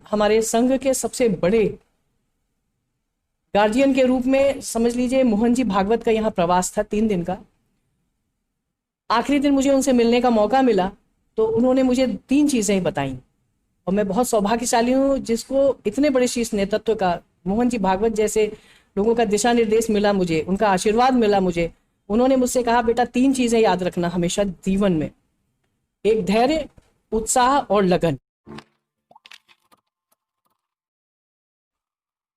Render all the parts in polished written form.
हमारे संघ के सबसे बड़े गार्जियन के रूप में समझ लीजिए मोहन जी भागवत का यहाँ प्रवास था 3 दिन का। आखिरी दिन मुझे उनसे मिलने का मौका मिला तो उन्होंने मुझे 3 चीज़ें बताई और मैं बहुत सौभाग्यशाली हूँ जिसको इतने बड़े शीर्ष नेतृत्व का मोहन जी भागवत जैसे लोगों का दिशा निर्देश मिला, मुझे उनका आशीर्वाद मिला। मुझे उन्होंने मुझसे कहा, बेटा 3 चीज़ें याद रखना हमेशा जीवन में, एक धैर्य, उत्साह और लगन।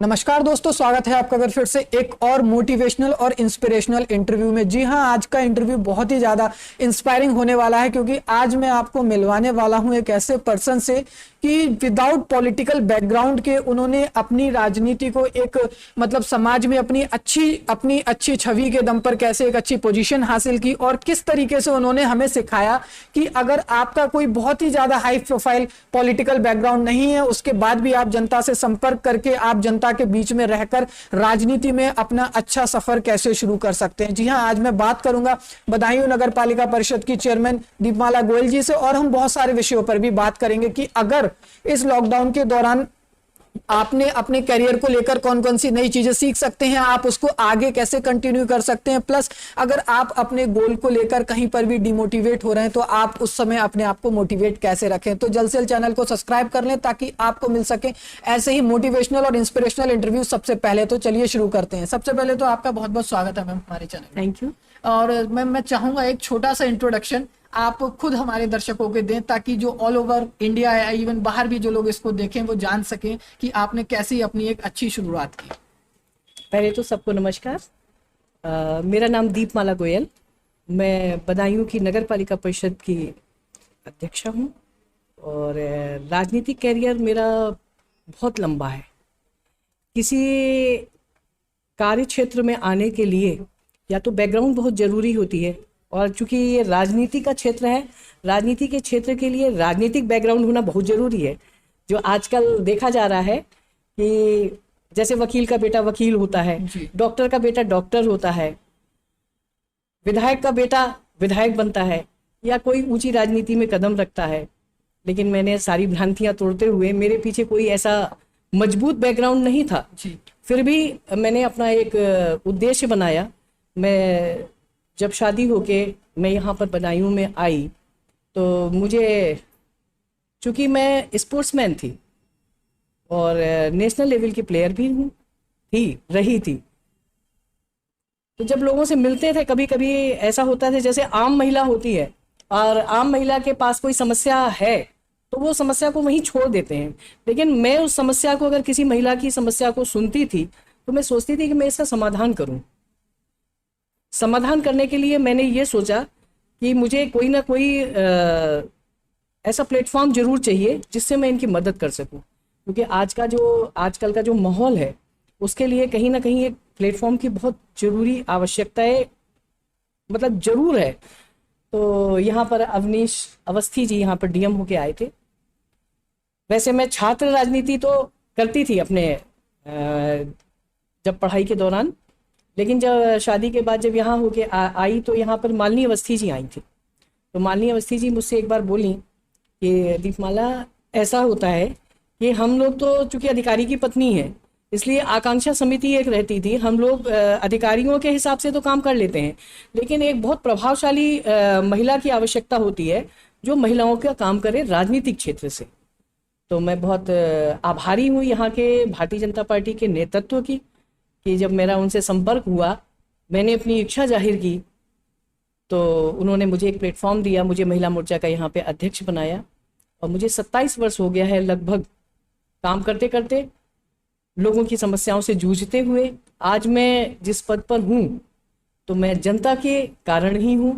नमस्कार दोस्तों, स्वागत है आपका फिर से एक और मोटिवेशनल और इंस्पिरेशनल इंटरव्यू में। जी हाँ, आज का इंटरव्यू बहुत ही ज़्यादा इंस्पायरिंग होने वाला है क्योंकि आज मैं आपको मिलवाने वाला हूं एक ऐसे पर्सन से कि विदाउट पॉलिटिकल बैकग्राउंड के उन्होंने अपनी राजनीति को एक मतलब समाज में अपनी अच्छी छवि के दम पर कैसे एक अच्छी पोजीशन हासिल की और किस तरीके से उन्होंने हमें सिखाया कि अगर आपका कोई बहुत ही ज़्यादा हाई प्रोफाइल पॉलिटिकल बैकग्राउंड नहीं है, उसके बाद भी आप जनता से संपर्क करके आप जनता के बीच में रहकर राजनीति में अपना अच्छा सफर कैसे शुरू कर सकते हैं। जी हाँ, आज मैं बात करूंगा बदायूं नगर पालिका परिषद की चेयरमैन दीपमाला गोयल जी से और हम बहुत सारे विषयों पर भी बात करेंगे कि अगर इस लॉकडाउन के दौरान आपने अपने करियर को लेकर कौन कौन सी नई चीजें सीख सकते हैं, आप उसको आगे कैसे कंटिन्यू कर सकते हैं, प्लस अगर आप अपने गोल को लेकर कहीं पर भी डिमोटिवेट हो रहे हैं तो आप उस समय अपने आप को मोटिवेट कैसे रखें। तो जल्द से जल्द चैनल को सब्सक्राइब कर लें ताकि आपको मिल सके ऐसे ही मोटिवेशनल और इंस्पिरेशनल इंटरव्यू सबसे पहले। तो चलिए शुरू करते हैं। सबसे पहले तो आपका बहुत बहुत स्वागत है मैम हमारे चैनल। Thank you. और मैम मैं चाहूंगा एक छोटा सा इंट्रोडक्शन आप खुद हमारे दर्शकों को दें ताकि जो ऑल ओवर इंडिया है, इवन बाहर भी जो लोग इसको देखें वो जान सकें कि आपने कैसी अपनी एक अच्छी शुरुआत की। पहले तो सबको नमस्कार। मेरा नाम दीपमाला गोयल, मैं बदायूं की नगर पालिका परिषद की अध्यक्षा हूँ और राजनीतिक कैरियर मेरा बहुत लंबा है। किसी कार्य क्षेत्र में आने के लिए या तो बैकग्राउंड बहुत ज़रूरी होती है और चूंकि ये राजनीति का क्षेत्र है, राजनीति के क्षेत्र के लिए राजनीतिक बैकग्राउंड होना बहुत ज़रूरी है। जो आजकल देखा जा रहा है कि जैसे वकील का बेटा वकील होता है, डॉक्टर का बेटा डॉक्टर होता है, विधायक का बेटा विधायक बनता है या कोई ऊंची राजनीति में कदम रखता है। लेकिन मैंने सारी भ्रांतियां तोड़ते हुए, मेरे पीछे कोई ऐसा मजबूत बैकग्राउंड नहीं था, फिर भी मैंने अपना एक उद्देश्य बनाया। मैं जब शादी होके मैं यहाँ पर बदायूं में आई तो मुझे, चूँकि मैं स्पोर्ट्समैन थी और नेशनल लेवल की प्लेयर भी रही थी, तो जब लोगों से मिलते थे कभी कभी ऐसा होता था जैसे आम महिला होती है और आम महिला के पास कोई समस्या है तो वो समस्या को वहीं छोड़ देते हैं। लेकिन मैं उस समस्या को, अगर किसी महिला की समस्या को सुनती थी तो मैं सोचती थी कि मैं इसका समाधान करूं। समाधान करने के लिए मैंने ये सोचा कि मुझे कोई ना कोई ऐसा प्लेटफॉर्म जरूर चाहिए जिससे मैं इनकी मदद कर सकूं, क्योंकि आजकल का जो माहौल है उसके लिए कहीं ना कहीं एक प्लेटफॉर्म की बहुत ज़रूरी आवश्यकता है, मतलब ज़रूर है। तो यहाँ पर अवनीश अवस्थी जी यहाँ पर डीएम होके आए थे। वैसे मैं छात्र राजनीति तो करती थी अपने जब पढ़ाई के दौरान, लेकिन जब शादी के बाद जब यहाँ होके आई तो यहाँ पर मालिनी अवस्थी जी आई थी। तो मालिनी अवस्थी जी मुझसे एक बार बोली कि दीपमाला, ऐसा होता है कि हम लोग तो चूंकि अधिकारी की पत्नी है इसलिए आकांक्षा समिति एक रहती थी, हम लोग अधिकारियों के हिसाब से तो काम कर लेते हैं, लेकिन एक बहुत प्रभावशाली महिला की आवश्यकता होती है जो महिलाओं का काम करे राजनीतिक क्षेत्र से। तो मैं बहुत आभारी हूँ यहाँ के भारतीय जनता पार्टी के नेतृत्व की कि जब मेरा उनसे संपर्क हुआ, मैंने अपनी इच्छा जाहिर की तो उन्होंने मुझे एक प्लेटफॉर्म दिया, मुझे महिला मोर्चा का यहाँ पे अध्यक्ष बनाया और मुझे 27 वर्ष हो गया है लगभग काम करते करते, लोगों की समस्याओं से जूझते हुए। आज मैं जिस पद पर हूँ तो मैं जनता के कारण ही हूँ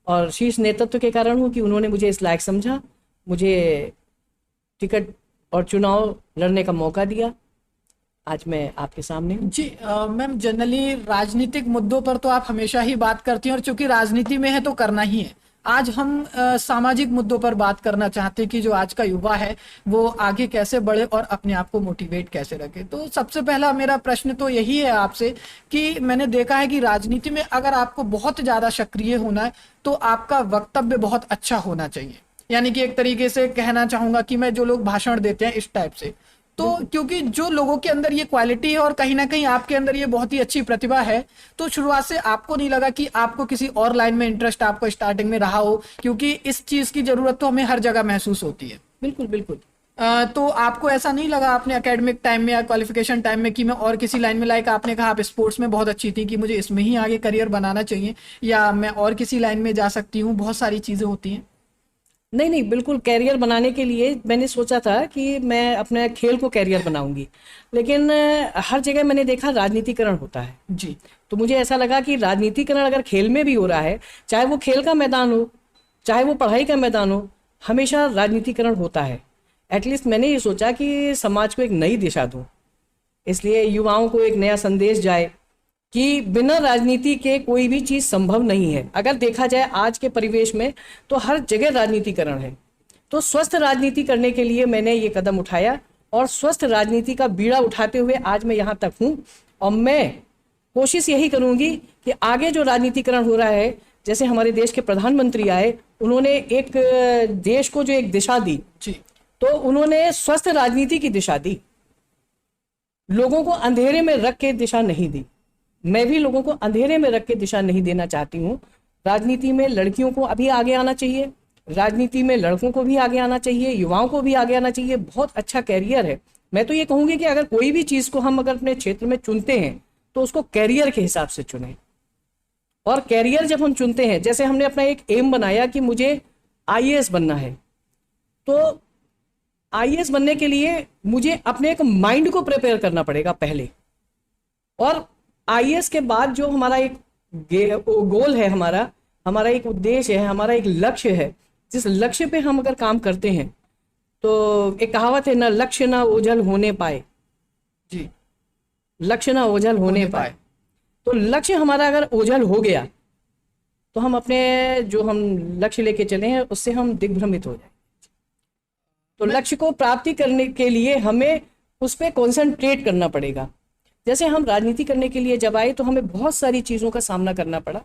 और शीर्ष नेतृत्व के कारण हूँ कि उन्होंने मुझे इस लायक समझा, मुझे टिकट और चुनाव लड़ने का मौका दिया। आज मैं आपके सामने हूं। जी मैम, जनरली राजनीतिक मुद्दों पर तो आप हमेशा ही बात करती हैं और चूंकि राजनीति में है तो करना ही है। आज हम सामाजिक मुद्दों पर बात करना चाहते हैं कि जो आज का युवा है वो आगे कैसे बढ़े और अपने आप को मोटिवेट कैसे रखे। तो सबसे पहला मेरा प्रश्न तो यही है आपसे कि मैंने देखा है कि राजनीति में अगर आपको बहुत ज्यादा सक्रिय होना है तो आपका वक्तव्य बहुत अच्छा होना चाहिए। यानी कि एक तरीके से कहना चाहूंगा कि मैं जो लोग भाषण देते हैं इस टाइप से, तो क्योंकि जो लोगों के अंदर ये क्वालिटी है और कहीं ना कहीं आपके अंदर ये बहुत ही अच्छी प्रतिभा है, तो शुरुआत से आपको नहीं लगा कि आपको किसी और लाइन में इंटरेस्ट आपको स्टार्टिंग में रहा हो, क्योंकि इस चीज की जरूरत तो हमें हर जगह महसूस होती है। बिल्कुल बिल्कुल। तो आपको ऐसा नहीं लगा अपने एकेडमिक टाइम में या क्वालिफिकेशन टाइम में कि मैं और किसी लाइन में, लाइक आपने कहा आप स्पोर्ट्स में बहुत अच्छी थी, कि मुझे इसमें ही आगे करियर बनाना चाहिए या मैं और किसी लाइन में जा सकती हूँ, बहुत सारी चीजें होती हैं। नहीं नहीं, बिल्कुल कैरियर बनाने के लिए मैंने सोचा था कि मैं अपने खेल को कैरियर बनाऊंगी, लेकिन हर जगह मैंने देखा राजनीतिकरण होता है। जी। तो मुझे ऐसा लगा कि राजनीतिकरण अगर खेल में भी हो रहा है, चाहे वो खेल का मैदान हो चाहे वो पढ़ाई का मैदान हो, हमेशा राजनीतिकरण होता है। एटलीस्ट मैंने ये सोचा कि समाज को एक नई दिशा दूं, इसलिए युवाओं को एक नया संदेश जाए कि बिना राजनीति के कोई भी चीज़ संभव नहीं है। अगर देखा जाए आज के परिवेश में तो हर जगह राजनीतिकरण है। तो स्वस्थ राजनीति करने के लिए मैंने ये कदम उठाया और स्वस्थ राजनीति का बीड़ा उठाते हुए आज मैं यहाँ तक हूँ। और मैं कोशिश यही करूँगी कि आगे जो राजनीतिकरण हो रहा है, जैसे हमारे देश के प्रधानमंत्री आए, उन्होंने एक देश को जो एक दिशा दी, जी। तो उन्होंने स्वस्थ राजनीति की दिशा दी, लोगों को अंधेरे में रख के दिशा नहीं दी। मैं भी लोगों को अंधेरे में रख के दिशा नहीं देना चाहती हूँ। राजनीति में लड़कियों को अभी आगे आना चाहिए, राजनीति में लड़कों को भी आगे आना चाहिए, युवाओं को भी आगे आना चाहिए। बहुत अच्छा कैरियर है। मैं तो ये कहूँगी कि अगर कोई भी चीज़ को हम अगर अपने क्षेत्र में चुनते हैं तो उसको कैरियर के हिसाब से चुनें। और कैरियर जब हम चुनते हैं, जैसे हमने अपना एक एम बनाया कि मुझे आईएएस बनना है, तो आईएएस बनने के लिए मुझे अपने एक माइंड को प्रिपेयर करना पड़ेगा पहले। और आईएएस के बाद जो हमारा एक गोल है, हमारा एक उद्देश्य है, हमारा एक लक्ष्य है, जिस लक्ष्य पे हम अगर काम करते हैं, तो एक कहावत है ना, लक्ष्य ना ओझल होने पाए। जी। लक्ष्य ना ओझल होने पाए। तो लक्ष्य हमारा अगर ओझल हो गया तो हम अपने जो हम लक्ष्य लेके चले हैं उससे हम दिग्भ्रमित हो जाएंगे। तो लक्ष्य को प्राप्ति करने के लिए हमें उस पर कॉन्सेंट्रेट करना पड़ेगा। जैसे हम राजनीति करने के लिए जब आए तो हमें बहुत सारी चीज़ों का सामना करना पड़ा।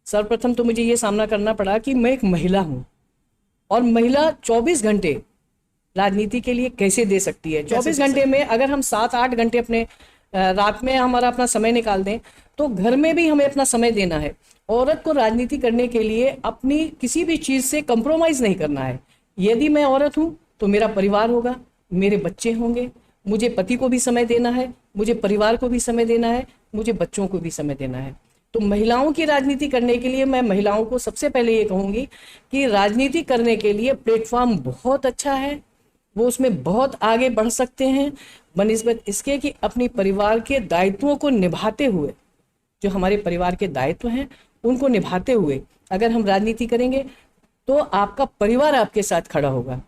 सर्वप्रथम तो मुझे ये सामना करना पड़ा कि मैं एक महिला हूँ और महिला 24 घंटे राजनीति के लिए कैसे दे सकती है। 24 घंटे में अगर हम 7-8 घंटे अपने रात में हमारा अपना समय निकाल दें तो घर में भी हमें अपना समय देना है। औरत को राजनीति करने के लिए अपनी किसी भी चीज़ से कंप्रोमाइज़ नहीं करना है। यदि मैं औरत हूँ तो मेरा परिवार होगा, मेरे बच्चे होंगे, मुझे पति को भी समय देना है, मुझे परिवार को भी समय देना है, मुझे बच्चों को भी समय देना है। तो महिलाओं की राजनीति करने के लिए मैं महिलाओं को सबसे पहले ये कहूँगी कि राजनीति करने के लिए प्लेटफॉर्म बहुत अच्छा है, वो उसमें बहुत आगे बढ़ सकते हैं बनिस्बत इसके कि अपनी परिवार के दायित्वों को निभाते हुए, जो हमारे परिवार के दायित्व हैं उनको निभाते हुए अगर हम राजनीति करेंगे तो आपका परिवार आपके साथ खड़ा होगा।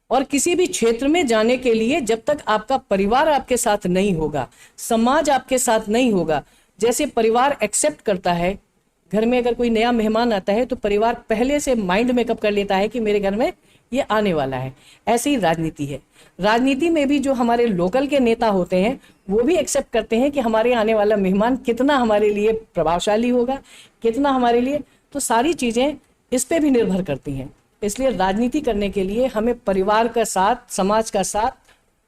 और किसी भी क्षेत्र में जाने के लिए जब तक आपका परिवार आपके साथ नहीं होगा, समाज आपके साथ नहीं होगा, जैसे परिवार एक्सेप्ट करता है, घर में अगर कोई नया मेहमान आता है तो परिवार पहले से माइंड मेकअप कर लेता है कि मेरे घर में ये आने वाला है। ऐसे ही राजनीति है। राजनीति में भी जो हमारे लोकल के नेता होते हैं वो भी एक्सेप्ट करते हैं कि हमारे आने वाला मेहमान कितना हमारे लिए प्रभावशाली होगा, कितना हमारे लिए, तो सारी चीज़ें इस पे भी निर्भर करती हैं। इसलिए राजनीति करने के लिए हमें परिवार का साथ, समाज का साथ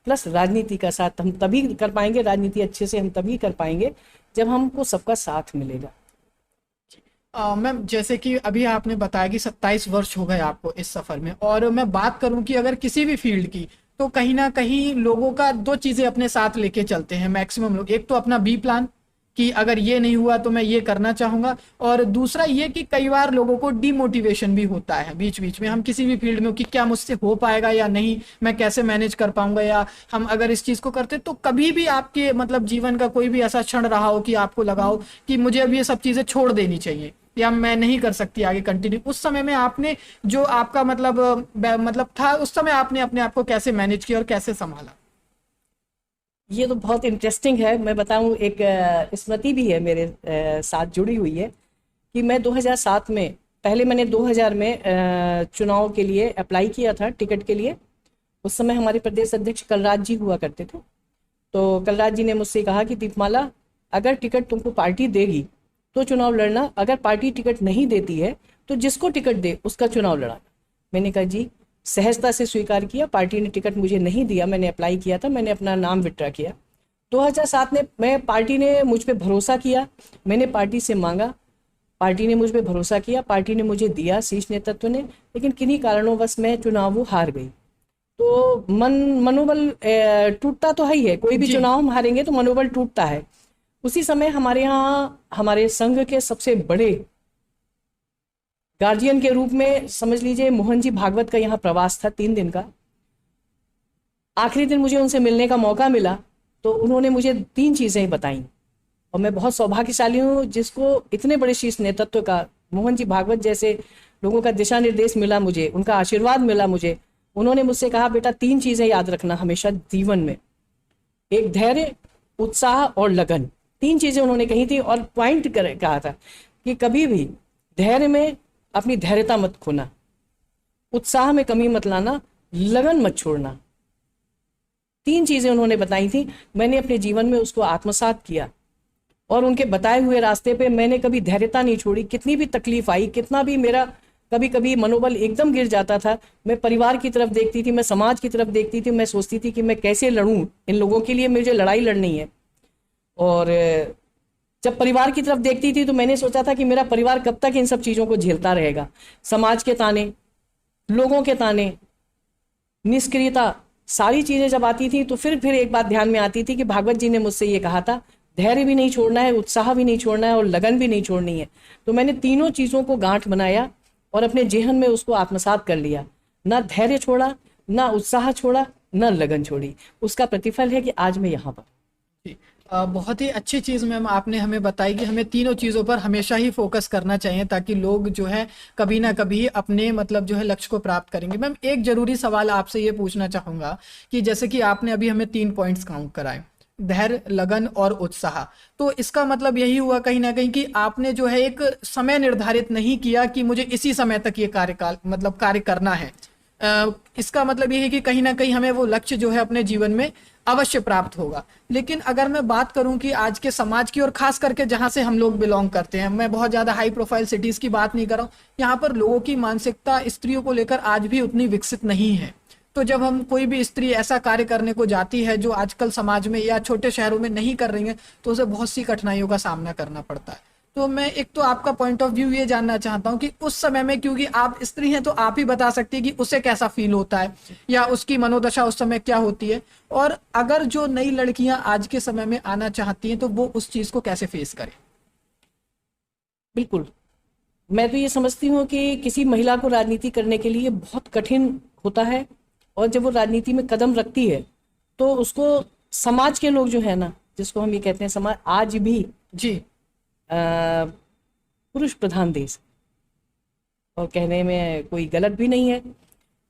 प्लस राजनीति का साथ हम तभी कर पाएंगे। राजनीति अच्छे से हम तभी कर पाएंगे जब हमको सबका साथ मिलेगा। मैम, जैसे कि अभी आपने बताया कि 27 वर्ष हो गए आपको इस सफर में, और मैं बात करूं कि अगर किसी भी फील्ड की, तो कहीं ना कहीं लोगों का 2 चीजें अपने साथ लेके चलते हैं मैक्सिमम लोग। एक तो अपना बी प्लान कि अगर ये नहीं हुआ तो मैं ये करना चाहूंगा, और दूसरा ये कि कई बार लोगों को डिमोटिवेशन भी होता है बीच बीच में, हम किसी भी फील्ड में, कि क्या मुझसे हो पाएगा या नहीं, मैं कैसे मैनेज कर पाऊंगा, या हम अगर इस चीज को करते। तो कभी भी आपके मतलब जीवन का कोई भी ऐसा क्षण रहा हो कि आपको लगा हो कि मुझे अब ये सब चीजें छोड़ देनी चाहिए या मैं नहीं कर सकती आगे कंटिन्यू, उस समय में आपने जो आपका मतलब था, उस समय आपने अपने आप को कैसे मैनेज किया और कैसे संभाला? ये तो बहुत इंटरेस्टिंग है। मैं बताऊं, एक स्मृति भी है मेरे साथ जुड़ी हुई है कि मैं 2007 में, पहले मैंने 2000 में चुनाव के लिए अप्लाई किया था टिकट के लिए। उस समय हमारे प्रदेश अध्यक्ष कलराज जी हुआ करते थे। तो कलराज जी ने मुझसे कहा कि दीपमाला, अगर टिकट तुमको पार्टी देगी तो चुनाव लड़ना, अगर पार्टी टिकट नहीं देती है तो जिसको टिकट दे उसका चुनाव लड़ाना। मैंने कहा जी सहजता से स्वीकार किया। पार्टी ने टिकट मुझे नहीं दिया, मैंने अप्लाई किया था, मैंने अपना नाम विड्रा किया। 2007 में पार्टी ने मुझ पे भरोसा किया, मैंने पार्टी से मांगा, पार्टी ने मुझ पे भरोसा किया, पार्टी ने मुझे दिया, शीर्ष नेतृत्व ने, लेकिन किन्हीं कारणों मैं चुनाव हार गई। तो मनोबल टूटता तो है ही है, कोई भी चुनाव हम हारेंगे तो मनोबल टूटता है। उसी समय हमारे यहाँ हमारे संघ के सबसे बड़े गार्जियन के रूप में समझ लीजिए मोहन जी भागवत का यहाँ प्रवास था 3 दिन का। आखिरी दिन मुझे उनसे मिलने का मौका मिला तो उन्होंने मुझे 3 चीज़ें बताई, और मैं बहुत सौभाग्यशाली हूँ जिसको इतने बड़े शीर्ष नेतृत्व का, मोहन जी भागवत जैसे लोगों का दिशा निर्देश मिला मुझे, उनका आशीर्वाद मिला मुझे। उन्होंने मुझसे कहा, बेटा 3 चीज़ें याद रखना हमेशा जीवन में, एक धैर्य, उत्साह और लगन। 3 चीज़ें उन्होंने कही थी और पॉइंट कहा था कि कभी भी धैर्य में अपनी धैर्यता मत खोना, उत्साह में कमी मत लाना, लगन मत छोड़ना। 3 चीज़ें उन्होंने बताई थी, मैंने अपने जीवन में उसको आत्मसात किया और उनके बताए हुए रास्ते पे मैंने कभी धैर्यता नहीं छोड़ी। कितनी भी तकलीफ आई, कितना भी मेरा कभी कभी मनोबल एकदम गिर जाता था, मैं परिवार की तरफ देखती थी, मैं समाज की तरफ देखती थी, मैं सोचती थी कि मैं कैसे लड़ूं इन लोगों के लिए, मुझे लड़ाई लड़नी है। और जब परिवार की तरफ देखती थी तो मैंने सोचा था कि मेरा परिवार कब तक इन सब चीज़ों को झेलता रहेगा, समाज के ताने, लोगों के ताने, निष्क्रियता, सारी चीज़ें जब आती थी तो फिर एक बात ध्यान में आती थी कि भागवत जी ने मुझसे ये कहा था, धैर्य भी नहीं छोड़ना है, उत्साह भी नहीं छोड़ना है और लगन भी नहीं छोड़नी है। तो मैंने तीनों चीज़ों को गांठ बनाया और अपने जेहन में उसको आत्मसात कर लिया। ना धैर्य छोड़ा, ना उत्साह छोड़ा, ना लगन छोड़ी। उसका प्रतिफल है कि आज मैं यहाँ पर। बहुत ही अच्छी चीज़ मैम आपने हमें बताई कि हमें तीनों चीज़ों पर हमेशा ही फोकस करना चाहिए ताकि लोग जो है कभी ना कभी अपने मतलब जो है लक्ष्य को प्राप्त करेंगे। मैम एक ज़रूरी सवाल आपसे ये पूछना चाहूँगा कि जैसे कि आपने अभी हमें 3 पॉइंट्स काउंट कराए, धैर्य, लगन और उत्साह, तो इसका मतलब यही हुआ कहीं ना कहीं कि आपने जो है एक समय निर्धारित नहीं किया कि मुझे इसी समय तक ये कार्यकाल मतलब कार्य करना है। इसका मतलब ये है कि कहीं ना कहीं हमें वो लक्ष्य जो है अपने जीवन में अवश्य प्राप्त होगा। लेकिन अगर मैं बात करूं कि आज के समाज की और खास करके जहां से हम लोग बिलोंग करते हैं, मैं बहुत ज़्यादा हाई प्रोफाइल सिटीज़ की बात नहीं कर रहा हूँ, यहाँ पर लोगों की मानसिकता स्त्रियों को लेकर आज भी उतनी विकसित नहीं है। तो जब हम कोई भी स्त्री ऐसा कार्य करने को जाती है जो आजकल समाज में या छोटे शहरों में नहीं कर रही है तो उसे बहुत सी कठिनाइयों का सामना करना पड़ता है। तो मैं एक तो आपका पॉइंट ऑफ व्यू ये जानना चाहता हूँ कि उस समय में, क्योंकि आप स्त्री हैं तो आप ही बता सकती है कि उसे कैसा फील होता है या उसकी मनोदशा उस समय क्या होती है, और अगर जो नई लड़कियां आज के समय में आना चाहती हैं तो वो उस चीज को कैसे फेस करें। बिल्कुल, मैं तो ये समझती हूँ कि किसी महिला को राजनीति करने के लिए बहुत कठिन होता है, और जब वो राजनीति में कदम रखती है तो उसको समाज के लोग जो है ना, जिसको हम ये कहते हैं समाज, आज भी जी पुरुष प्रधान देश, और कहने में कोई गलत भी नहीं है,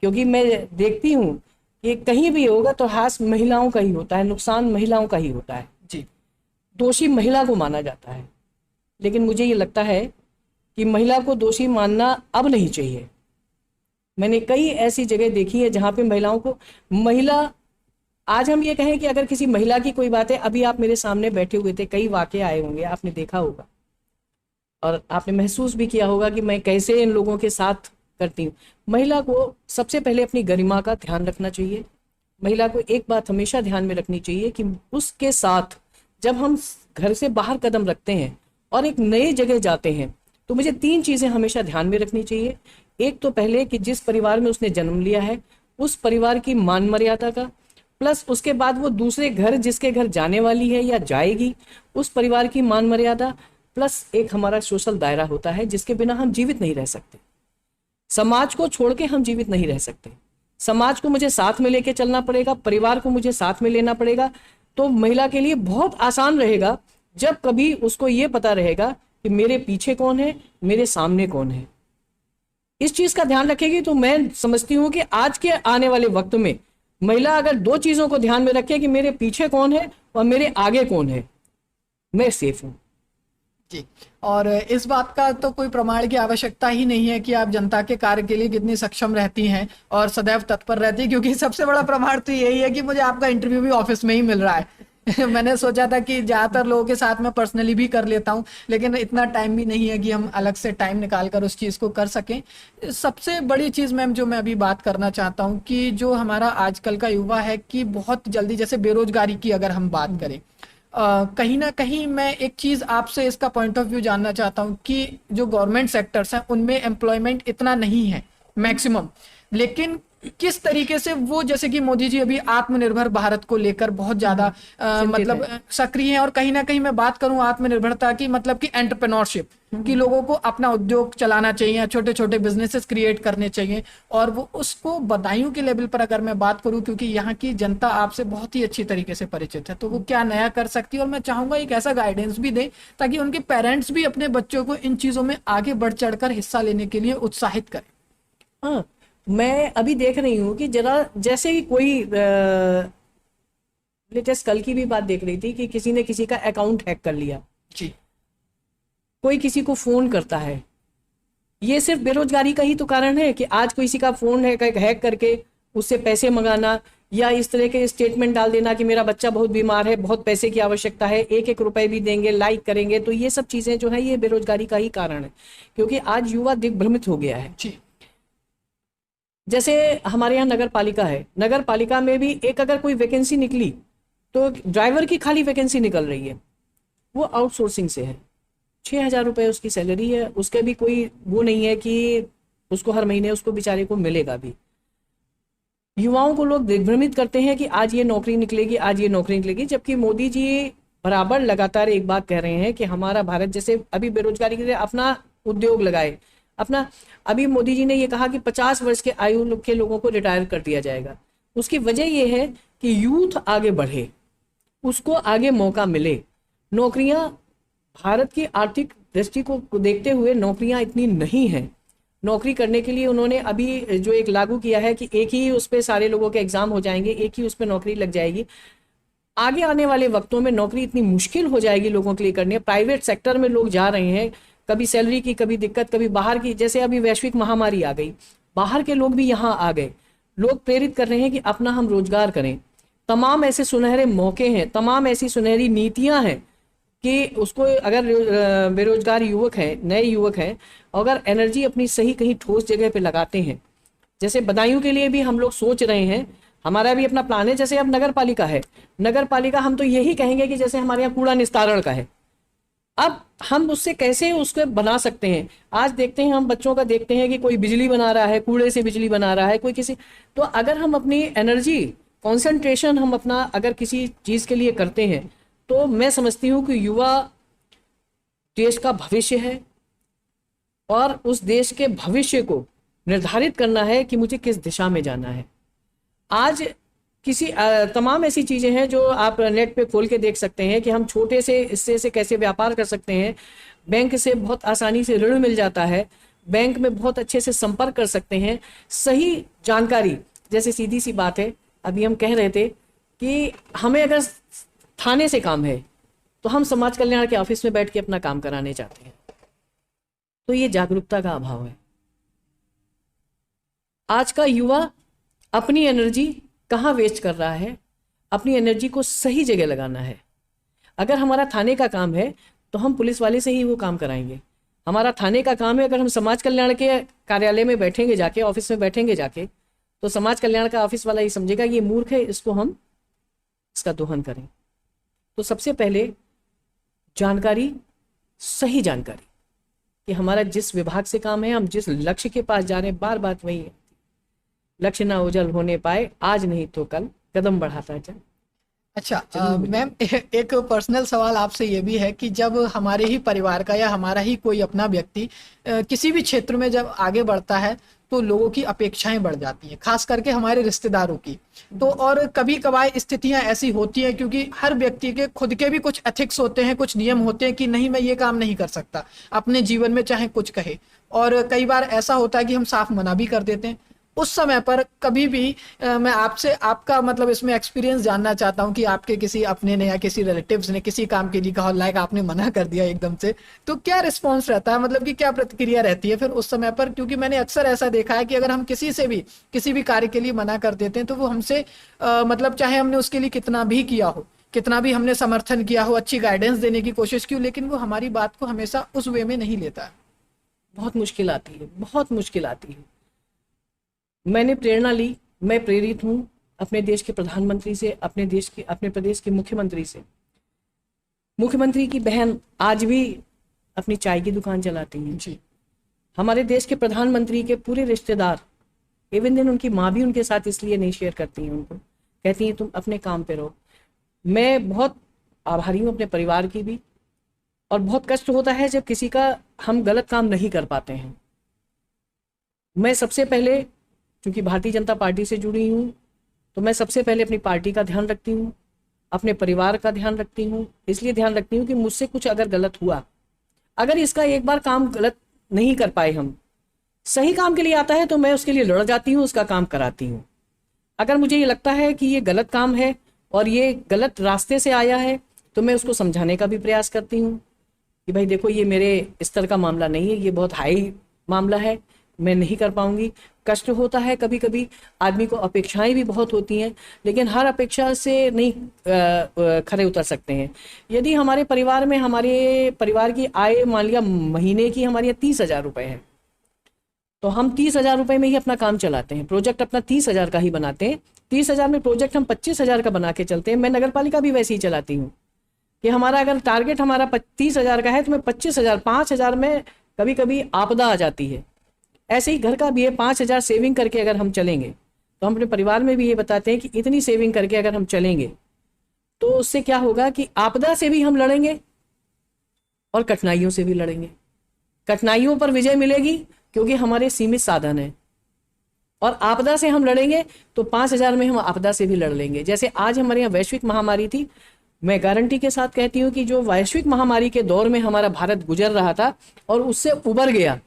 क्योंकि मैं देखती हूँ कि कहीं भी होगा तो हास महिलाओं का ही होता है, नुकसान महिलाओं का ही होता है जी। दोषी महिला को माना जाता है। लेकिन मुझे ये लगता है कि महिला को दोषी मानना अब नहीं चाहिए। मैंने कई ऐसी जगह देखी है जहाँ पे महिलाओं को, आज हम ये कहें कि अगर किसी महिला की कोई बात है, अभी आप मेरे सामने बैठे हुए थे, कई वाकये आए होंगे, आपने देखा होगा और आपने महसूस भी किया होगा कि मैं कैसे इन लोगों के साथ करती हूँ। महिला को सबसे पहले अपनी गरिमा का ध्यान रखना चाहिए। महिला को एक बात हमेशा ध्यान में रखनी चाहिए कि उसके साथ जब हम घर से बाहर कदम रखते हैं और एक नई जगह जाते हैं तो मुझे 3 चीज़ें हमेशा ध्यान में रखनी चाहिए। एक तो पहले कि जिस परिवार में उसने जन्म लिया है उस परिवार की मान मर्यादा का, प्लस उसके बाद वो दूसरे घर जिसके घर जाने वाली है या जाएगी उस परिवार की मान मर्यादा, प्लस एक हमारा सोशल दायरा होता है जिसके बिना हम जीवित नहीं रह सकते। समाज को छोड़ के हम जीवित नहीं रह सकते। समाज को मुझे साथ में लेके चलना पड़ेगा, परिवार को मुझे साथ में लेना पड़ेगा। तो महिला के लिए बहुत आसान रहेगा जब कभी उसको ये पता रहेगा कि मेरे पीछे कौन है, मेरे सामने कौन है। इस चीज का ध्यान रखेगी तो मैं समझती हूँ कि आज के आने वाले वक्त में महिला अगर 2 चीजों को ध्यान में रखे कि मेरे पीछे कौन है और मेरे आगे कौन है, मैं सेफ हूँ। जी, और इस बात का तो कोई प्रमाण की आवश्यकता ही नहीं है कि आप जनता के कार्य के लिए कितनी सक्षम रहती हैं और सदैव तत्पर रहती हैं, क्योंकि सबसे बड़ा प्रमाण तो यही है कि मुझे आपका इंटरव्यू भी ऑफिस में ही मिल रहा है। मैंने सोचा था कि ज्यादातर लोगों के साथ मैं पर्सनली भी कर लेता हूँ, लेकिन इतना टाइम भी नहीं है कि हम अलग से टाइम निकाल कर उस चीज को कर सकें। सबसे बड़ी चीज मैम जो मैं अभी बात करना चाहता हूँ कि जो हमारा आजकल का युवा है कि बहुत जल्दी, जैसे बेरोजगारी की अगर हम बात करें, कहीं ना कहीं मैं एक चीज आपसे इसका पॉइंट ऑफ व्यू जानना चाहता हूँ कि जो गवर्नमेंट सेक्टर्स हैं उनमें एम्प्लॉयमेंट इतना नहीं है मैक्सिमम, लेकिन किस तरीके से वो, जैसे कि मोदी जी अभी आत्मनिर्भर भारत को लेकर बहुत ज्यादा मतलब सक्रिय हैं, और कहीं ना कहीं मैं बात करूं आत्मनिर्भरता की, मतलब कि एंटरप्रेन्योरशिप कि लोगों को अपना उद्योग चलाना चाहिए, छोटे छोटे बिजनेसेस क्रिएट करने चाहिए, और वो उसको बदायूं के लेवल पर अगर मैं बात करूं, क्योंकि यहाँ की जनता आपसे बहुत ही अच्छी तरीके से परिचित है, तो वो क्या नया कर सकती है, और मैं चाहूंगा एक ऐसा गाइडेंस भी दें ताकि उनके पेरेंट्स भी अपने बच्चों को इन चीजों में आगे बढ़ चढ़कर हिस्सा लेने के लिए उत्साहित करें। हाँ, मैं अभी देख रही हूँ कि जरा जैसे कि कोई लेटेस्ट कल की भी बात देख रही थी कि किसी ने किसी का अकाउंट हैक कर लिया, जी, कोई किसी को फोन करता है। ये सिर्फ बेरोजगारी का ही तो कारण है कि आज किसी का फोन हैक करके उससे पैसे मंगाना, या इस तरह के स्टेटमेंट डाल देना कि मेरा बच्चा बहुत बीमार है, बहुत पैसे की आवश्यकता है, एक एक रुपए भी देंगे, लाइक करेंगे। तो ये सब चीजें जो है ये बेरोजगारी का ही कारण है, क्योंकि आज युवा दिग्भ्रमित हो गया है। जी, जैसे हमारे यहाँ नगर पालिका है, नगर पालिका में भी एक अगर कोई वैकेंसी निकली तो ड्राइवर की खाली वैकेंसी निकल रही है, वो आउटसोर्सिंग से है, 6,000 रुपये उसकी सैलरी है, उसके भी कोई वो नहीं है कि उसको हर महीने उसको बेचारे को मिलेगा भी। युवाओं को लोग दिग्भ्रमित करते हैं कि आज ये नौकरी निकलेगी, आज ये नौकरी निकलेगी, जबकि मोदी जी बराबर लगातार एक बात कह रहे हैं कि हमारा भारत, जैसे अभी बेरोजगारी के लिए अपना उद्योग लगाए अपना। अभी मोदी जी ने ये कहा कि 50 वर्ष के आयु के लोगों को रिटायर कर दिया जाएगा। उसकी वजह ये है कि यूथ आगे बढ़े, उसको आगे मौका मिले। नौकरियां, भारत की आर्थिक दृष्टि को देखते हुए नौकरियां इतनी नहीं हैं। नौकरी करने के लिए उन्होंने अभी जो एक लागू किया है कि एक ही उस पर सारे लोगों के एग्जाम हो जाएंगे, एक ही उस पर नौकरी लग जाएगी। आगे आने वाले वक्तों में नौकरी इतनी मुश्किल हो जाएगी लोगों के लिए करनी। प्राइवेट सेक्टर में लोग जा रहे हैं, कभी सैलरी की, कभी दिक्कत, कभी बाहर की। जैसे अभी वैश्विक महामारी आ गई, बाहर के लोग भी यहाँ आ गए। लोग प्रेरित कर रहे हैं कि अपना हम रोजगार करें। तमाम ऐसे सुनहरे मौके हैं, तमाम ऐसी सुनहरी नीतियां हैं कि उसको अगर बेरोजगार युवक हैं, नए युवक हैं, अगर एनर्जी अपनी सही कहीं ठोस जगह पे लगाते हैं, जैसे बदायूं के लिए भी हम लोग सोच रहे हैं, हमारा भी अपना प्लान है। जैसे अब नगर पालिका है, नगर पालिका हम तो यही कहेंगे कि जैसे हमारे यहाँ कूड़ा निस्तारण का है, अब हम उससे कैसे उसको बना सकते हैं। आज देखते हैं, हम बच्चों का देखते हैं कि कोई बिजली बना रहा है, कूड़े से बिजली बना रहा है कोई किसी। तो अगर हम अपनी एनर्जी कंसंट्रेशन हम अपना अगर किसी चीज के लिए करते हैं, तो मैं समझती हूँ कि युवा देश का भविष्य है, और उस देश के भविष्य को निर्धारित करना है कि मुझे किस दिशा में जाना है। आज किसी तमाम ऐसी चीजें हैं जो आप नेट पे खोल के देख सकते हैं कि हम छोटे से हिस्से से कैसे व्यापार कर सकते हैं। बैंक से बहुत आसानी से ऋण मिल जाता है, बैंक में बहुत अच्छे से संपर्क कर सकते हैं। सही जानकारी, जैसे सीधी सी बात है, अभी हम कह रहे थे कि हमें अगर थाने से काम है तो हम समाज कल्याण के ऑफिस में बैठ के अपना काम कराने चाहते हैं, तो ये जागरूकता का अभाव है। आज का युवा अपनी एनर्जी कहाँ वेस्ट कर रहा है, अपनी एनर्जी को सही जगह लगाना है। अगर हमारा थाने का काम है तो हम पुलिस वाले से ही वो काम कराएंगे। हमारा थाने का काम है, अगर हम समाज कल्याण के कार्यालय में बैठेंगे जाके, ऑफिस में बैठेंगे जाके, तो समाज कल्याण का ऑफिस वाला ये समझेगा ये मूर्ख है, इसको हम इसका दोहन करें। तो सबसे पहले जानकारी, सही जानकारी कि हमारा जिस विभाग से काम है, हम जिस लक्ष्य के पास जा रहे हैं, बार बार वही है, लक्ष्य ना उजल होने पाए, आज नहीं तो कल कदम बढ़ाता जाए। अच्छा मैम, एक पर्सनल सवाल आपसे ये भी है कि जब हमारे ही परिवार का या हमारा ही कोई अपना व्यक्ति किसी भी क्षेत्र में जब आगे बढ़ता है तो लोगों की अपेक्षाएं बढ़ जाती हैं, खास करके हमारे रिश्तेदारों की। तो और कभी कभार स्थितियां ऐसी होती हैं, क्योंकि हर व्यक्ति के खुद के भी कुछ एथिक्स होते हैं, कुछ नियम होते हैं कि नहीं मैं ये काम नहीं कर सकता अपने जीवन में, चाहे कुछ कहे। और कई बार ऐसा होता है कि हम साफ मना भी कर देते हैं। उस समय पर कभी भी मैं आपसे आपका मतलब इसमें एक्सपीरियंस जानना चाहता हूं कि आपके किसी अपने ने या किसी रिलेटिव्स ने किसी काम के लिए कहा, लाइक आपने मना कर दिया एकदम से, तो क्या रिस्पॉन्स रहता है, मतलब कि क्या प्रतिक्रिया रहती है फिर उस समय पर? क्योंकि मैंने अक्सर ऐसा देखा है कि अगर हम किसी से भी किसी भी कार्य के लिए मना कर देते हैं तो वो हमसे मतलब चाहे हमने उसके लिए कितना भी किया हो, कितना भी हमने समर्थन किया हो, अच्छी गाइडेंस देने की कोशिश की हो, लेकिन वो हमारी बात को हमेशा उस वे में नहीं लेता है। बहुत मुश्किल आती है, बहुत मुश्किल आती है। मैंने प्रेरणा ली, मैं प्रेरित हूँ अपने देश के प्रधानमंत्री से, अपने प्रदेश के मुख्यमंत्री से। मुख्यमंत्री की बहन आज भी अपनी चाय की दुकान चलाती हैं। जी। हमारे देश के प्रधानमंत्री के पूरे रिश्तेदार, इवन दिन उनकी माँ भी उनके साथ इसलिए नहीं शेयर करती हैं उनको, कहती हैं तुम अपने काम पे रहो। मैं बहुत आभारी हूँ अपने परिवार की भी, और बहुत कष्ट होता है जब किसी का हम गलत काम नहीं कर पाते हैं। मैं सबसे पहले, क्योंकि भारतीय जनता पार्टी से जुड़ी हूँ, तो मैं सबसे पहले अपनी पार्टी का ध्यान रखती हूँ, अपने परिवार का ध्यान रखती हूँ। इसलिए ध्यान रखती हूँ कि मुझसे कुछ अगर गलत हुआ, अगर इसका एक बार काम गलत नहीं कर पाए हम, सही काम के लिए आता है तो मैं उसके लिए लड़ जाती हूँ, उसका काम कराती हूँ। अगर मुझे ये लगता है कि ये गलत काम है और ये गलत रास्ते से आया है, तो मैं उसको समझाने का भी प्रयास करती हूँ कि भाई देखो, ये मेरे स्तर का मामला नहीं है, ये बहुत हाई मामला है, मैं नहीं कर पाऊंगी। कष्ट होता है, कभी कभी आदमी को अपेक्षाएं भी बहुत होती हैं, लेकिन हर अपेक्षा से नहीं खरे उतर सकते हैं। यदि हमारे परिवार की आय मान लिया महीने की हमारे यहाँ 30,000 रुपये है, तो हम 30,000 रुपये में ही अपना काम चलाते हैं। प्रोजेक्ट अपना 30,000 का ही बनाते हैं। 30,000 में प्रोजेक्ट हम 25,000 का बना के चलते हैं। मैं नगर पालिका भी वैसे ही चलाती हूँ कि हमारा अगर टारगेट हमारा 30,000 का है तो मैं 25,000, 5,000 में कभी कभी आपदा आ जाती है। ऐसे ही घर का भी है, 5,000 सेविंग करके अगर हम चलेंगे, तो हम अपने परिवार में भी ये बताते हैं कि इतनी सेविंग करके अगर हम चलेंगे तो उससे क्या होगा कि आपदा से भी हम लड़ेंगे और कठिनाइयों से भी लड़ेंगे। कठिनाइयों पर विजय मिलेगी क्योंकि हमारे सीमित साधन हैं, और आपदा से हम लड़ेंगे तो 5,000 में हम आपदा से भी लड़ लेंगे। जैसे आज हमारे यहाँ वैश्विक महामारी थी, मैं गारंटी के साथ कहती हूँ कि जो वैश्विक महामारी के दौर में हमारा भारत गुजर रहा था और उससे उबर गया,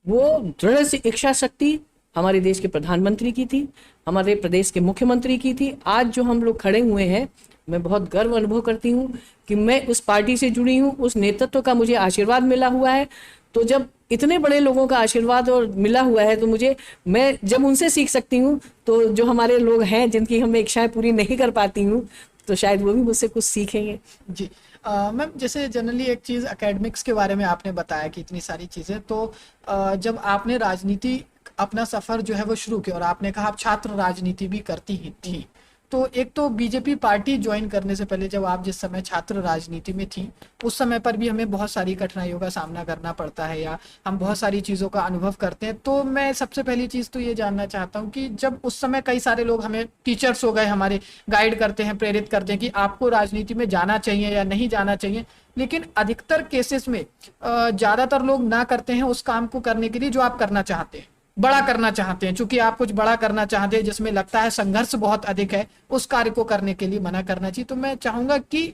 वो दृढ़ से इच्छा शक्ति हमारे देश के प्रधानमंत्री की थी, हमारे प्रदेश के मुख्यमंत्री की थी। आज जो हम लोग खड़े हुए हैं, मैं बहुत गर्व अनुभव करती हूँ कि मैं उस पार्टी से जुड़ी हूँ, उस नेतृत्व का मुझे आशीर्वाद मिला हुआ है। तो जब इतने बड़े लोगों का आशीर्वाद और मिला हुआ है, तो मैं जब उनसे सीख सकती हूँ, तो जो हमारे लोग हैं जिनकी हम इच्छाएं पूरी नहीं कर पाती हूँ, तो शायद वो भी मुझसे कुछ सीखेंगे। जी। मैम, जैसे जनरली एक चीज़ एकेडमिक्स के बारे में आपने बताया कि इतनी सारी चीज़ें, तो जब आपने राजनीति अपना सफ़र जो है वो शुरू किया और आपने कहा आप छात्र राजनीति भी करती ही थी, तो एक तो बीजेपी पार्टी ज्वाइन करने से पहले जब आप जिस समय छात्र राजनीति में थी, उस समय पर भी हमें बहुत सारी कठिनाइयों का सामना करना पड़ता है या हम बहुत सारी चीज़ों का अनुभव करते हैं। तो मैं सबसे पहली चीज़ तो ये जानना चाहता हूँ कि जब उस समय कई सारे लोग, हमें टीचर्स हो गए, हमारे गाइड करते हैं, प्रेरित करते हैं कि आपको राजनीति में जाना चाहिए या नहीं जाना चाहिए, लेकिन अधिकतर केसेस में ज़्यादातर लोग ना करते हैं उस काम को करने के लिए जो आप करना चाहते हैं, बड़ा करना चाहते हैं। चूंकि आप कुछ बड़ा करना चाहते हैं जिसमें लगता है संघर्ष बहुत अधिक है, उस कार्य को करने के लिए मना करना चाहिए। तो मैं चाहूंगा कि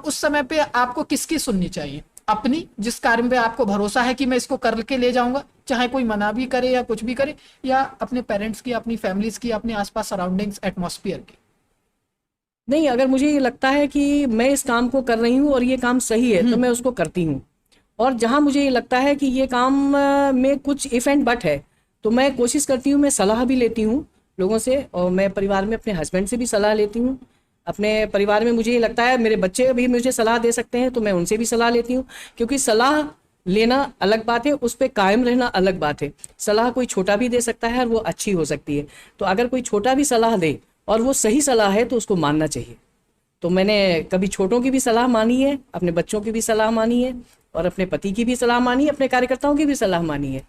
उस समय पे आपको किसकी सुननी चाहिए? अपनी, जिस कार्य पे आपको भरोसा है कि मैं इसको करके ले जाऊंगा, चाहे कोई मना भी करे या कुछ भी करे, या अपने पेरेंट्स की, अपनी फैमिलीज की, अपने आसपास सराउंडिंग्स, एटमॉस्फेयर की? नहीं, अगर मुझे ये लगता है कि मैं इस काम को कर रही हूँ और ये काम सही है, तो मैं उसको करती हूँ। और जहाँ मुझे ये लगता है कि ये काम में कुछ इफ एंड बट है, तो मैं कोशिश करती हूँ, मैं सलाह भी लेती हूँ लोगों से, और मैं परिवार में अपने हस्बैंड से भी सलाह लेती हूँ। अपने परिवार में मुझे ये लगता है मेरे बच्चे भी मुझे सलाह दे सकते हैं, तो मैं उनसे भी सलाह लेती हूँ। क्योंकि सलाह लेना अलग बात है, उस पर कायम रहना अलग बात है। सलाह कोई छोटा भी दे सकता है और वो अच्छी हो सकती है। तो अगर कोई छोटा भी सलाह दे और वो सही सलाह है, तो उसको मानना चाहिए। तो मैंने कभी छोटों की भी सलाह मानी है, अपने बच्चों की भी सलाह मानी है, और अपने पति की भी सलाह मानी है, अपने कार्यकर्ताओं की भी सलाह मानी है,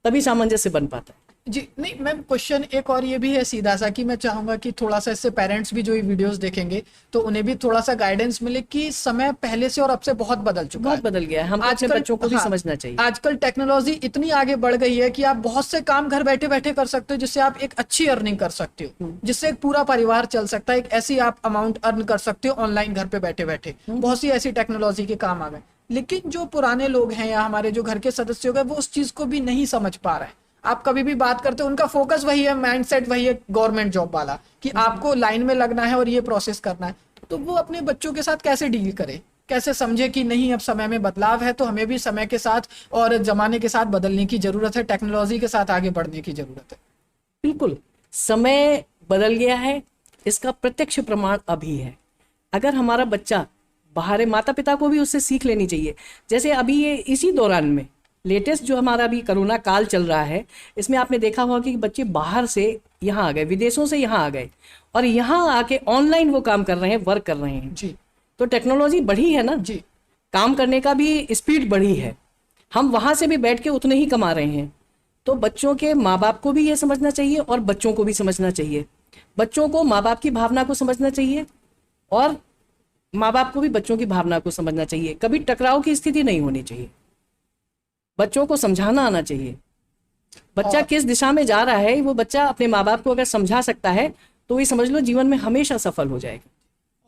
तभी सामंजस्य बन पाता है। जी नहीं मैम, क्वेश्चन एक और ये भी है सीधा सा कि मैं चाहूंगा कि थोड़ा सा इससे पेरेंट्स भी जो ये वीडियोस देखेंगे तो उन्हें भी थोड़ा सा गाइडेंस मिले कि समय पहले से और अब से बहुत बदल चुका है, बहुत बदल गया है। हमको अपने बच्चों को भी समझना चाहिए। आजकल टेक्नोलॉजी इतनी आगे बढ़ गई है कि आप बहुत से काम घर बैठे बैठे कर सकते हो, जिससे आप एक अच्छी अर्निंग कर सकते हो, जिससे एक पूरा परिवार चल सकता है। एक ऐसी आप अमाउंट अर्न कर सकते हो ऑनलाइन, घर पे बैठे बैठे। बहुत सी ऐसी टेक्नोलॉजी के काम आ गए, लेकिन जो पुराने लोग हैं या हमारे जो घर के सदस्य हो गए, वो उस चीज को भी नहीं समझ पा रहे हैं। आप कभी भी बात करते हो, उनका फोकस वही है, माइंडसेट वही है गवर्नमेंट जॉब वाला, कि आपको लाइन में लगना है और ये प्रोसेस करना है। तो वो अपने बच्चों के साथ कैसे डील करे, कैसे समझे कि नहीं अब समय में बदलाव है, तो हमें भी समय के साथ और जमाने के साथ बदलने की जरूरत है, टेक्नोलॉजी के साथ आगे बढ़ने की जरूरत है। बिल्कुल, समय बदल गया है, इसका प्रत्यक्ष प्रमाण अभी है। अगर हमारा बच्चा बाहर है, माता पिता को भी उससे सीख लेनी चाहिए। जैसे अभी ये इसी दौरान में लेटेस्ट जो हमारा अभी कोरोना काल चल रहा है, इसमें आपने देखा होगा कि बच्चे बाहर से यहाँ आ गए, विदेशों से यहाँ आ गए और यहाँ आके ऑनलाइन वो काम कर रहे हैं, वर्क कर रहे हैं। जी तो टेक्नोलॉजी बढ़ी है ना जी, काम करने का भी स्पीड बढ़ी है, हम वहां से भी बैठ के उतने ही कमा रहे हैं। तो बच्चों के माँ बाप को भी ये समझना चाहिए और बच्चों को भी समझना चाहिए। बच्चों को माँ बाप की भावना को समझना चाहिए और माँ बाप को भी बच्चों की भावना को समझना चाहिए। कभी टकराव की स्थिति नहीं होनी चाहिए, बच्चों को समझाना आना चाहिए। बच्चा किस दिशा में जा रहा है, वो बच्चा अपने माँ बाप को अगर समझा सकता है तो ये समझ लो जीवन में हमेशा सफल हो जाएगा।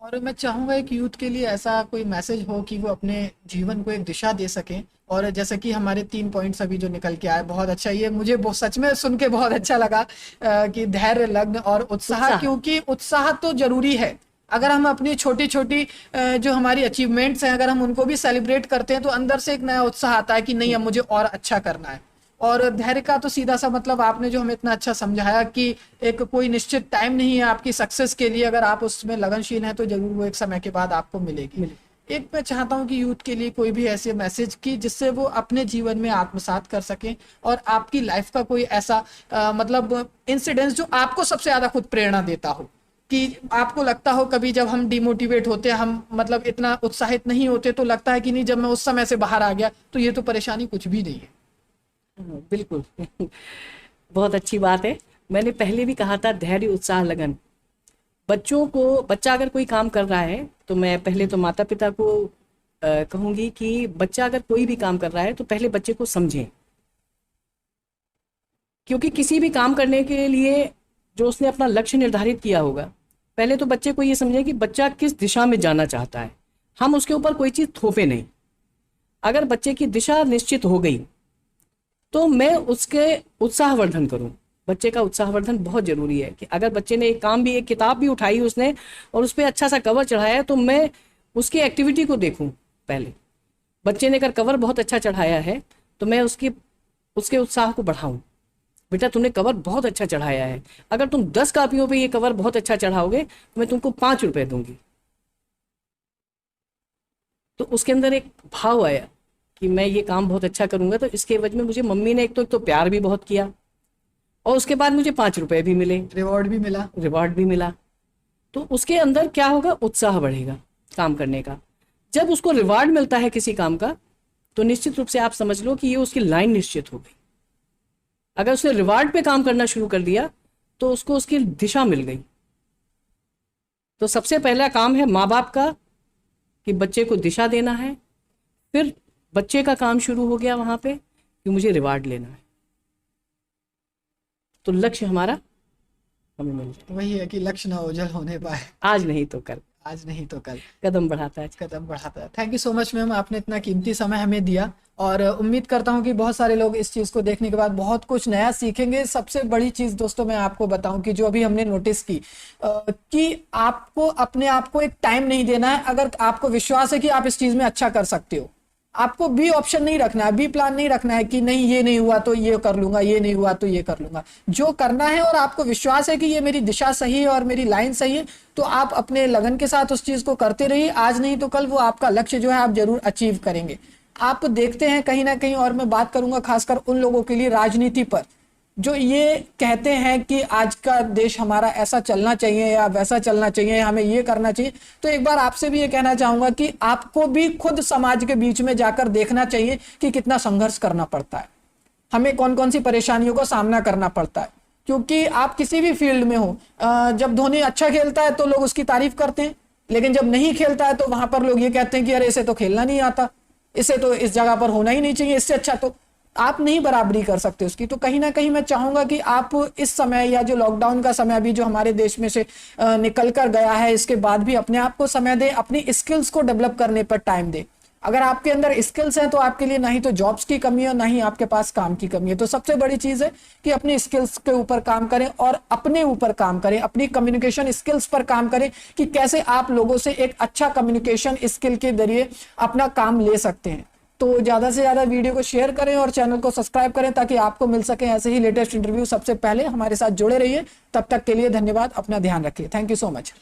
और मैं चाहूंगा एक यूथ के लिए ऐसा कोई मैसेज हो कि वो अपने जीवन को एक दिशा दे सकें। और जैसे कि हमारे 3 पॉइंट्स अभी जो निकल के आए, बहुत अच्छा, ये मुझे बहुत सच में सुन के बहुत अच्छा लगा कि धैर्य, लग्न और उत्साह। क्योंकि उत्साह तो जरूरी है। अगर हम अपनी छोटी छोटी जो हमारी अचीवमेंट्स हैं, अगर हम उनको भी सेलिब्रेट करते हैं तो अंदर से एक नया उत्साह आता है कि नहीं, अब मुझे और अच्छा करना है। और धैर्य का तो सीधा सा मतलब आपने जो हमें इतना अच्छा समझाया कि एक कोई निश्चित टाइम नहीं है आपकी सक्सेस के लिए, अगर आप उसमें लगनशील हैं तो जरूर वो एक समय के बाद आपको मिलेगी। एक मैं चाहता हूं कि यूथ के लिए कोई भी ऐसे मैसेज की जिससे वो अपने जीवन में आत्मसात कर सकें, और आपकी लाइफ का कोई ऐसा मतलब इंसिडेंस जो आपको सबसे ज्यादा खुद प्रेरणा देता हो, कि आपको लगता हो कभी जब हम डिमोटिवेट होते हैं, हम मतलब इतना उत्साहित नहीं होते, तो लगता है कि नहीं, जब मैं उस समय से बाहर आ गया तो ये तो परेशानी कुछ भी नहीं है। बिल्कुल बहुत अच्छी बात है। मैंने पहले भी कहा था धैर्य, उत्साह, लगन। बच्चों को, बच्चा अगर कोई काम कर रहा है तो मैं पहले तो माता पिता को कहूंगी कि बच्चा अगर कोई भी काम कर रहा है तो पहले बच्चे को समझें। क्योंकि किसी भी काम करने के लिए जो उसने अपना लक्ष्य निर्धारित किया होगा, पहले तो बच्चे को ये समझें कि बच्चा किस दिशा में जाना चाहता है। हम उसके ऊपर कोई चीज़ थोपे नहीं। अगर बच्चे की दिशा निश्चित हो गई तो मैं उसके उत्साहवर्धन करूं। बच्चे का उत्साहवर्धन बहुत जरूरी है कि अगर बच्चे ने एक काम भी, एक किताब भी उठाई उसने और उस पर अच्छा सा कवर चढ़ाया, तो मैं उसकी एक्टिविटी को देखूं। पहले बच्चे ने अगर कवर बहुत अच्छा चढ़ाया है तो मैं उसके उत्साह को बढ़ाऊं। बेटा तुमने कवर बहुत अच्छा चढ़ाया है, अगर तुम 10 कापियों पे ये कवर बहुत अच्छा चढ़ाओगे तो मैं तुमको 5 रुपए दूंगी। तो उसके अंदर एक भाव आया कि मैं ये काम बहुत अच्छा करूंगा तो इसके वजह में मुझे मम्मी ने एक तो प्यार भी बहुत किया और उसके बाद मुझे 5 रुपए भी मिले, रिवॉर्ड भी मिला। तो उसके अंदर क्या होगा, उत्साह बढ़ेगा काम करने का। जब उसको रिवार्ड मिलता है किसी काम का तो निश्चित रूप से आप समझ लो कि ये उसकी लाइन निश्चित हो गई। अगर उसने रिवार्ड पे काम करना शुरू कर दिया तो उसको उसकी दिशा मिल गई। तो सबसे पहला काम है माँ बाप का कि बच्चे को दिशा देना है। फिर बच्चे का काम शुरू हो गया वहां पे कि मुझे रिवार्ड लेना है। तो लक्ष्य हमारा हमें मिल जाए। वही है कि लक्ष्य ना ओझल होने पाए, आज नहीं तो कल, आज नहीं तो कल कदम बढ़ाता है। कदम बढ़ाता है। Thank you so much ma'am, आपने इतना कीमती समय हमें दिया और उम्मीद करता हूं कि बहुत सारे लोग इस चीज़ को देखने के बाद बहुत कुछ नया सीखेंगे। सबसे बड़ी चीज़ दोस्तों मैं आपको बताऊं कि जो अभी हमने नोटिस की कि आपको अपने आप को एक टाइम नहीं देना है। अगर आपको विश्वास है कि आप इस चीज़ में अच्छा कर सकते हो, आपको बी ऑप्शन नहीं रखना है, बी प्लान नहीं रखना है कि नहीं ये नहीं हुआ तो ये कर लूंगा, ये नहीं हुआ तो ये कर लूंगा। जो करना है और आपको विश्वास है कि ये मेरी दिशा सही है और मेरी लाइन सही है, तो आप अपने लगन के साथ उस चीज को करते रहिए। आज नहीं तो कल वो आपका लक्ष्य जो है आप जरूर अचीव करेंगे। आप देखते हैं कहीं ना कहीं, और मैं बात करूंगा खासकर उन लोगों के लिए राजनीति पर जो ये कहते हैं कि आज का देश हमारा ऐसा चलना चाहिए या वैसा चलना चाहिए, हमें ये करना चाहिए, तो एक बार आपसे भी ये कहना चाहूंगा कि आपको भी खुद समाज के बीच में जाकर देखना चाहिए कि कितना संघर्ष करना पड़ता है, हमें कौन कौन सी परेशानियों का सामना करना पड़ता है। क्योंकि आप किसी भी फील्ड में हो, जब धोनी अच्छा खेलता है तो लोग उसकी तारीफ करते हैं, लेकिन जब नहीं खेलता है तो वहां पर लोग ये कहते हैं कि अरे इसे तो खेलना नहीं आता, इसे तो इस जगह पर होना ही नहीं चाहिए, इससे अच्छा तो आप नहीं बराबरी कर सकते उसकी। तो कहीं ना कहीं मैं चाहूंगा कि आप इस समय या जो लॉकडाउन का समय अभी जो हमारे देश में से निकल कर गया है, इसके बाद भी अपने आप को समय दें, अपनी स्किल्स को डेवलप करने पर टाइम दें। अगर आपके अंदर स्किल्स हैं तो आपके लिए ना ही तो जॉब्स की कमी है, ना ही आपके पास काम की कमी है। तो सबसे बड़ी चीज है कि अपनी स्किल्स के ऊपर काम करें और अपने ऊपर काम करें, अपनी कम्युनिकेशन स्किल्स पर काम करें कि कैसे आप लोगों से एक अच्छा कम्युनिकेशन स्किल के जरिए अपना काम ले सकते हैं। तो ज्यादा से ज्यादा वीडियो को शेयर करें और चैनल को सब्सक्राइब करें ताकि आपको मिल सके ऐसे ही लेटेस्ट इंटरव्यू सबसे पहले। हमारे साथ जुड़े रहिए, तब तक के लिए धन्यवाद, अपना ध्यान रखिए। Thank you so much.